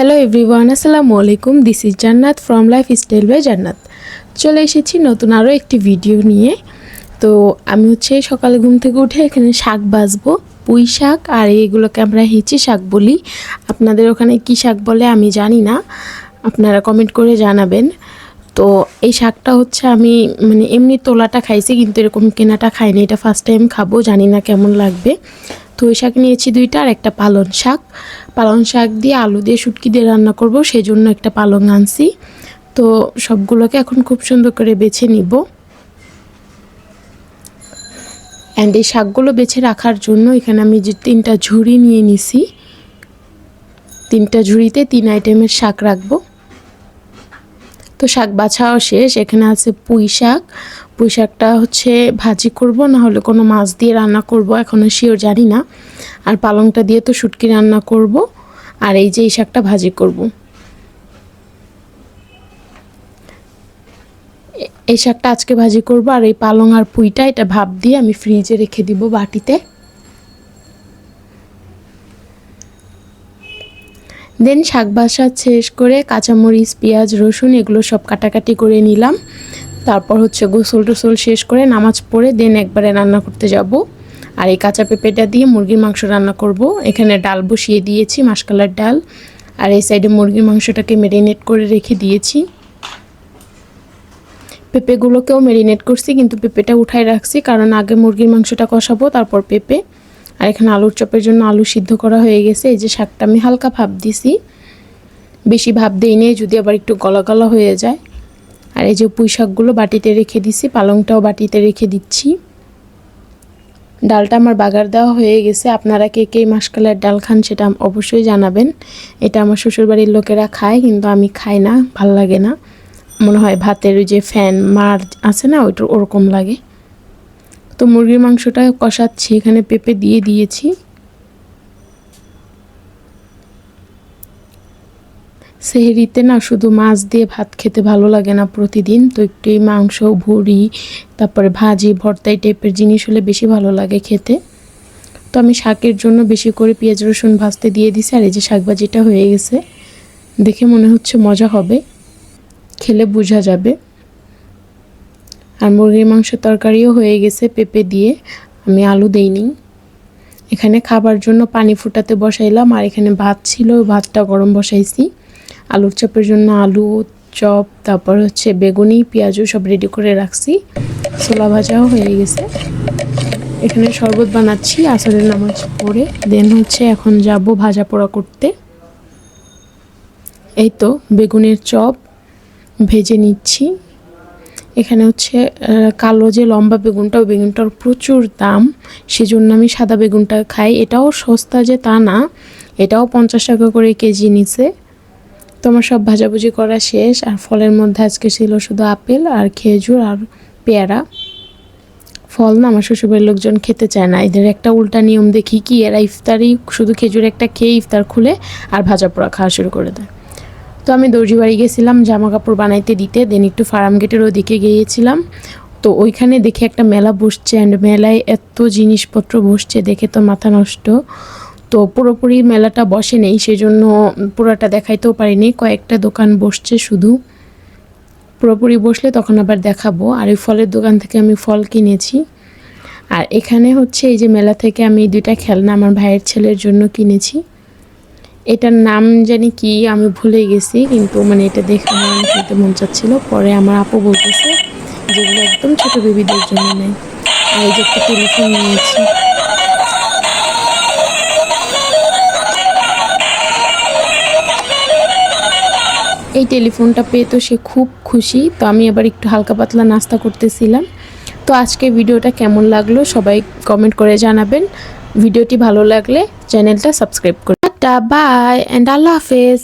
Hello everyone, আসসালামু আলাইকুম। This is জান্নাত ফ্রম লাইফস্টাইল বাই জান্নাত। চলে এসেছি নতুন আরও একটি ভিডিও নিয়ে। তো আমি সকালে ঘুম থেকে উঠে এখানে শাক বাছবো, পুঁই শাক, আর এগুলোকে আমরা হেঁচি শাক বলি। আপনাদের ওখানে কি শাক বলে আমি জানি না, আপনারা কমেন্ট করে জানাবেন। তো এই শাকটা আমি এমনি তোলাটা খাইছি, কিন্তু এরকম কেনাটা খাইনি। এটা ফার্স্ট টাইম খাবো, জানি না কেমন লাগবে। তো ওই শাক নিয়েছি দুইটা, আর একটা পালং শাক দিয়ে আলু দিয়ে শুটকি দিয়ে রান্না করব, সেই জন্য একটা পালং আনছি। তো সবগুলোকে এখন খুব সুন্দর করে বেছে নিব। অ্যান্ড এই শাকগুলো বেছে রাখার জন্য এখানে আমি যে 3টা ঝুড়ি নিয়ে নিছি, 3টা ঝুড়িতে 3 আইটেমের শাক রাখবো। তো শাক বাছাও শেষ। এখানে আছে পুঁই শাকটা ভাজি করব, না হলে কোনো মাছ দিয়ে রান্না করব, এখনও শিওর জানি না। আর পালংটা দিয়ে তো শুটকি রান্না করব, আর এই যে এই শাকটা ভাজি করব। এই শাকটা আজকে ভাজি করব, আর এই পালং আর পুঁইটা এটা ভাপ দিয়ে আমি ফ্রিজে রেখে দিব বাটিতে। দেন শাক ভাজা শেষ করে কাঁচামরিচ, পেঁয়াজ, রসুন এগুলো সব কাটাকাটি করে নিলাম। তারপর গোসল টোসল শেষ করে নামাজ পড়ে দেন একবারে রান্না করতে যাব। আর এই কাঁচা পেঁপেটা দিয়ে মুরগির মাংস রান্না করব। এখানে ডাল বসিয়ে দিয়েছি, মাসকালার ডাল। আর এই সাইডে মুরগির মাংসটাকে ম্যারিনেট করে রেখে দিয়েছি। পেঁপেগুলোকেও ম্যারিনেট করছি, কিন্তু পেঁপেটা উঠাই রাখছি, কারণ আগে মুরগির মাংসটা কষাবো, তারপর পেঁপে। আর এখানে আলুর চপের জন্য আলু সিদ্ধ করা হয়ে গেছে। এই যে শাকটা আমি হালকা ভাপ দিছি, বেশি ভাপ দেই নেই, যদি আবার একটু গলা গলা হয়ে যায়। আর এই যে পুঁই শাকগুলো বাটিতে রেখে দিছি, পালংটাও বাটিতে রেখে দিচ্ছি। ডালটা আমার বাগার দেওয়া হয়ে গেছে। আপনারা কে কে মাসকালের ডাল খান সেটা অবশ্যই জানাবেন। এটা আমার শ্বশুরবাড়ির লোকেরা খায়, কিন্তু আমি খাই না, ভাল লাগে না। মনে হয় ভাতের ওই যে ফ্যান মার আছে না, ওইটা ওরকম লাগে। তো মুরগির মাংসটা কষাচ্ছি, এখানে পেঁপে দিয়ে দিয়েছি। সেহরিতে না শুধু মাছ দিয়ে ভাত খেতে ভালো লাগে না প্রতিদিন, তো একটু মাংস, ভুড়ি, তারপরে ভাজি, ভর্তা এই টাইপের জিনিস হলে বেশি ভালো লাগে খেতে। তো আমি শাকের জন্য বেশি করে পেঁয়াজ রসুন ভাজতে দিয়ে দিছি। আর এই যে শাক ভাজিটা হয়ে গেছে, দেখে মনে হচ্ছে মজা হবে, খেলে বোঝা যাবে। আর মুরগির মাংসের তরকারিও হয়ে গেছে পেঁপে দিয়ে, আমি আলু দেইনি। এখানে খাবার জন্য পানি ফুটাতে বসাইলাম, আর এখানে ভাত ছিল, ভাতটা গরম বসাইছি। আলুর চপের জন্য আলু চপ, তারপর বেগুনি, পেঁয়াজও সব রেডি করে রাখছি। ছোলা ভাজাও হয়ে গেছে। এখানে শরবত বানাচ্ছি আসরের নামাজ পড়ে। দেন এখন যাব ভাজা পোড়া করতে। এই তো বেগুনের চপ ভেজে নিচ্ছি। এখানে কালো যে লম্বা বেগুনটা, ওই বেগুনটার প্রচুর দাম, সেজন্য আমি সাদা বেগুনটা খাই। এটাও সস্তা যে তা না, এটাও 50 টাকা করে কেজি নিছে। তো আমার সব ভাজাভুজি করা শেষ। আর ফলের মধ্যে আজকে ছিল শুধু আপেল আর খেজুর আর পেয়ারা। ফল না আমার শ্বশুরবাড়ির লোকজন খেতে চায় না, এদের একটা উল্টা নিয়ম দেখি কি, এরা ইফতারি শুধু খেজুর একটা খেয়ে ইফতার খুলে আর ভাজা পোড়া খাওয়া শুরু করে দেয়। তো আমি দর্জি বাড়ি গেছিলাম জামা কাপড় বানাইতে দিতে, দেন একটু ফার্ম গেটের ওদিকে গিয়েছিলাম। তো ওইখানে দেখে একটা মেলা বসছে, অ্যান্ড মেলায় এত জিনিসপত্র বসছে দেখে তো মাথা নষ্ট। তো পুরোপুরি মেলাটা বসে নেই, সেজন্য পুরোটা দেখাইতেও পারিনি, কয়েকটা দোকান বসছে শুধু। পুরোপুরি বসলে তখন আবার দেখাবো। আর এই ফলের দোকান থেকে আমি ফল কিনেছি। আর এখানে এই যে মেলা থেকে আমি 2টা খেলনা আমার ভাইয়ের ছেলের জন্য কিনেছি। এটার নাম জানি কি আমি ভুলে গেছি, কিন্তু এটা দেখে আমার খেতে মন চাচ্ছিল। পরে আমার আপু বলতেছে যেগুলো একদম ছোট বেবিদের জন্য নেই। আর এই যে একটা টেলিফোন নিয়েছি। এই টেলিফোনটা পেয়ে তো সে খুব খুশি। তো আমি আবার একটু হালকা পাতলা নাস্তা করতেছিলাম। তো আজকে ভিডিওটা কেমন লাগলো সবাই কমেন্ট করে জানাবেন। ভিডিওটি ভালো লাগলে চ্যানেলটা সাবস্ক্রাইব করুন। টাটা, বাই অ্যান্ড আল্লাহ হাফেজ।